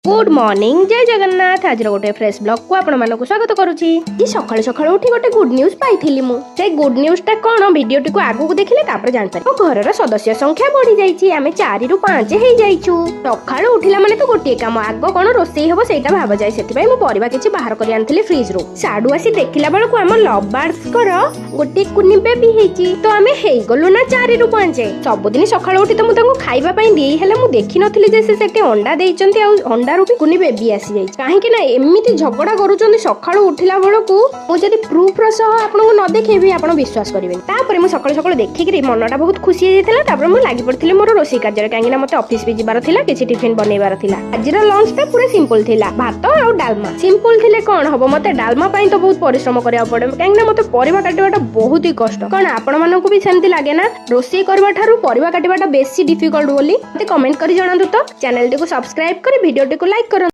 Good morning जय जगन्नाथ। आज गोटे फ्रेश ब्लॉग को आपण मानक स्वागत करुछि। सकाळु सकाळु उठी गोटे गुड न्यूज पाइथिली मु। से गुड न्यूज टा कोन वीडियो टी को आगु को देखिले तापर जान पारे। घरर सदस्य संख्या बढ़ी जाईछि, आमे 4 रु 5 हे जाईछु। सकाळु उठिला माने तो गोटे काम आगो कोन रोसई हबो सेटा भाबा जाय। सेति भाई मु परिबा किछि बाहर करि आनथिले फ्रिज रो। साडू आसी देखिला बेल को हम लव बर्ड्स कर गोटे कुनी बेबी हेछि। तो आमे हेई गलु ना 4 रु 5। सब दिन सकाळु उठी तो मु तांको खाइबा पई देई हेले मु देखि नथिले जे से सेटे अंडा देइचंती आ अंडा कुनी बेबी आसी जाई। काहेकि ना एमिति झगड़ा करूचंदी सकाळु उठिला बेलकू मु जदी प्रूफ र सह आपनको न देखेबी आपण विश्वास करिवे। तापर मु सकाळु सकाळु देखिकरी मनटा बहुत खुशी हे जेतला। तापर मु लागि पड़थिले मोर रोसी कार्य काहेकि ना मते ऑफिस भी जिबार थिला, किछि टिफिन बनेबार थिला। आजिर लंच टा पूरा सिंपल थिला, भात और डालमा। सिंपल थिले कोन हबो, मते डालमा पई तो बहुत परिश्रम करिया पड़े काहेकि ना मते परिबा काटिबाटा बहुत ही कष्ट। कोन आपण मानकू भी सेमति लागे ना रोसी करबा थारु परिबा काटिबाटा बेसी डिफिकल्ट बोली मते कमेंट करी जणांतु। तो चैनल टी को सब्सक्राइब करी वीडियो टी को लाइक करो।